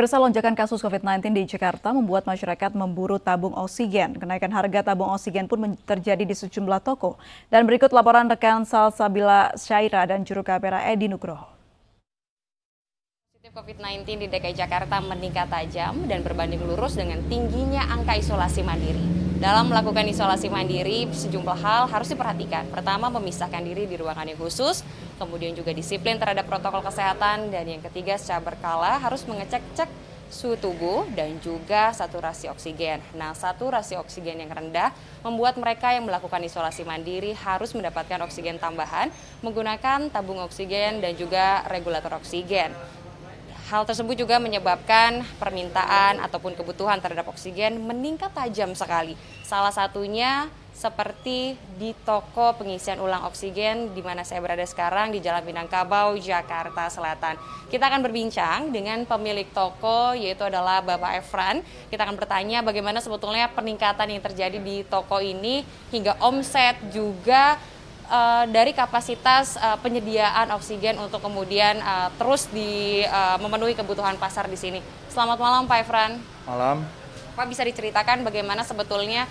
Pemirsa, lonjakan kasus COVID-19 di Jakarta membuat masyarakat memburu tabung oksigen. Kenaikan harga tabung oksigen pun terjadi di sejumlah toko. Dan berikut laporan rekan Salsabila Syaira dan juru kamera Edi Nugroho. COVID-19 di DKI Jakarta meningkat tajam dan berbanding lurus dengan tingginya angka isolasi mandiri. Dalam melakukan isolasi mandiri, sejumlah hal harus diperhatikan. Pertama, memisahkan diri di ruangan yang khusus, kemudian juga disiplin terhadap protokol kesehatan, dan yang ketiga, secara berkala harus mengecek suhu tubuh dan juga saturasi oksigen. Nah, saturasi oksigen yang rendah membuat mereka yang melakukan isolasi mandiri harus mendapatkan oksigen tambahan menggunakan tabung oksigen dan juga regulator oksigen. Hal tersebut juga menyebabkan permintaan ataupun kebutuhan terhadap oksigen meningkat tajam sekali. Salah satunya seperti di toko pengisian ulang oksigen di mana saya berada sekarang di Jalan Minangkabau, Jakarta Selatan. Kita akan berbincang dengan pemilik toko, yaitu adalah Bapak Efran. Kita akan bertanya bagaimana sebetulnya peningkatan yang terjadi di toko ini hingga omset juga dari kapasitas penyediaan oksigen untuk kemudian terus memenuhi kebutuhan pasar di sini. Selamat malam Pak Efran. Malam. Pak, bisa diceritakan bagaimana sebetulnya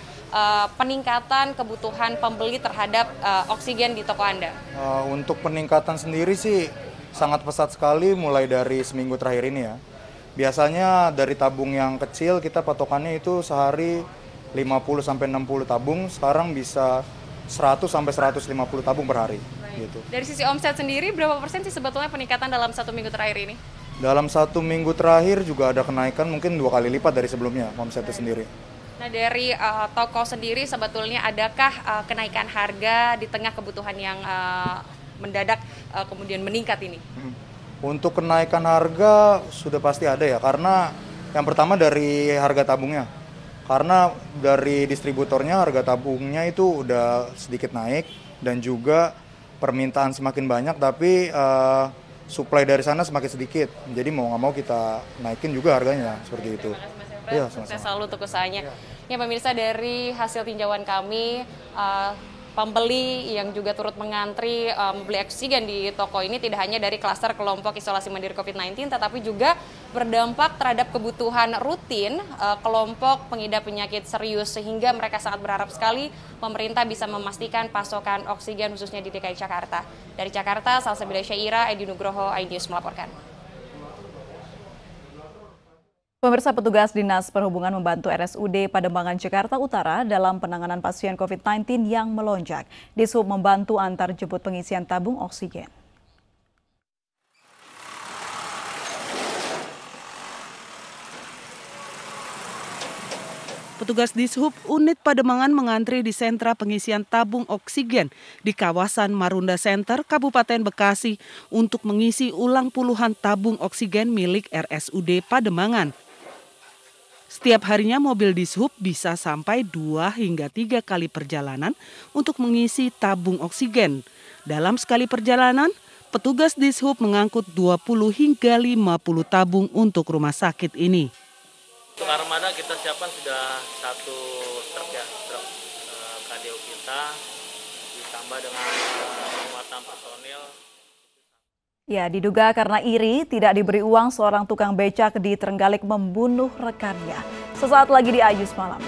peningkatan kebutuhan pembeli terhadap oksigen di toko Anda? Untuk peningkatan sendiri sih sangat pesat sekali mulai dari seminggu terakhir ini ya. Biasanya dari tabung yang kecil kita patokannya itu sehari 50-60 tabung, sekarang bisa 100-150 tabung per hari. Gitu. Dari sisi omset sendiri, berapa persen sih sebetulnya peningkatan dalam 1 minggu terakhir ini? Dalam 1 minggu terakhir juga ada kenaikan mungkin 2 kali lipat dari sebelumnya omsetnya sendiri. Nah, dari toko sendiri sebetulnya adakah kenaikan harga di tengah kebutuhan yang mendadak kemudian meningkat ini? Untuk kenaikan harga sudah pasti ada ya, karena yang pertama dari harga tabungnya. Karena dari distributornya harga tabungnya itu udah sedikit naik dan juga permintaan semakin banyak tapi supply dari sana semakin sedikit. Jadi mau nggak mau kita naikin juga harganya seperti itu. Iya, sukses selalu untuk usahanya. Ya pemirsa, dari hasil tinjauan kami, pembeli yang juga turut mengantri membeli oksigen di toko ini tidak hanya dari klaster kelompok isolasi mandiri COVID-19, tetapi juga berdampak terhadap kebutuhan rutin kelompok pengidap penyakit serius, sehingga mereka sangat berharap sekali pemerintah bisa memastikan pasokan oksigen khususnya di DKI Jakarta. Dari Jakarta, Salsabila Syaira, Edi Nugroho, iNews melaporkan. Pemirsa, petugas Dinas Perhubungan membantu RSUD Pademangan Jakarta Utara dalam penanganan pasien COVID-19 yang melonjak. Dishub membantu antar jemput pengisian tabung oksigen. Petugas Dishub Unit Pademangan mengantri di sentra pengisian tabung oksigen di kawasan Marunda Center, Kabupaten Bekasi untuk mengisi ulang puluhan tabung oksigen milik RSUD Pademangan. Setiap harinya mobil Dishub bisa sampai 2 hingga 3 kali perjalanan untuk mengisi tabung oksigen. Dalam sekali perjalanan, petugas Dishub mengangkut 20 hingga 50 tabung untuk rumah sakit ini. Untuk armada kita siapkan sudah 1 truk ya, truk kardio kita ditambah dengan penguatan personil. Ya, diduga karena iri tidak diberi uang, seorang tukang becak di Trenggalek membunuh rekannya. Sesaat lagi di iNews Malam.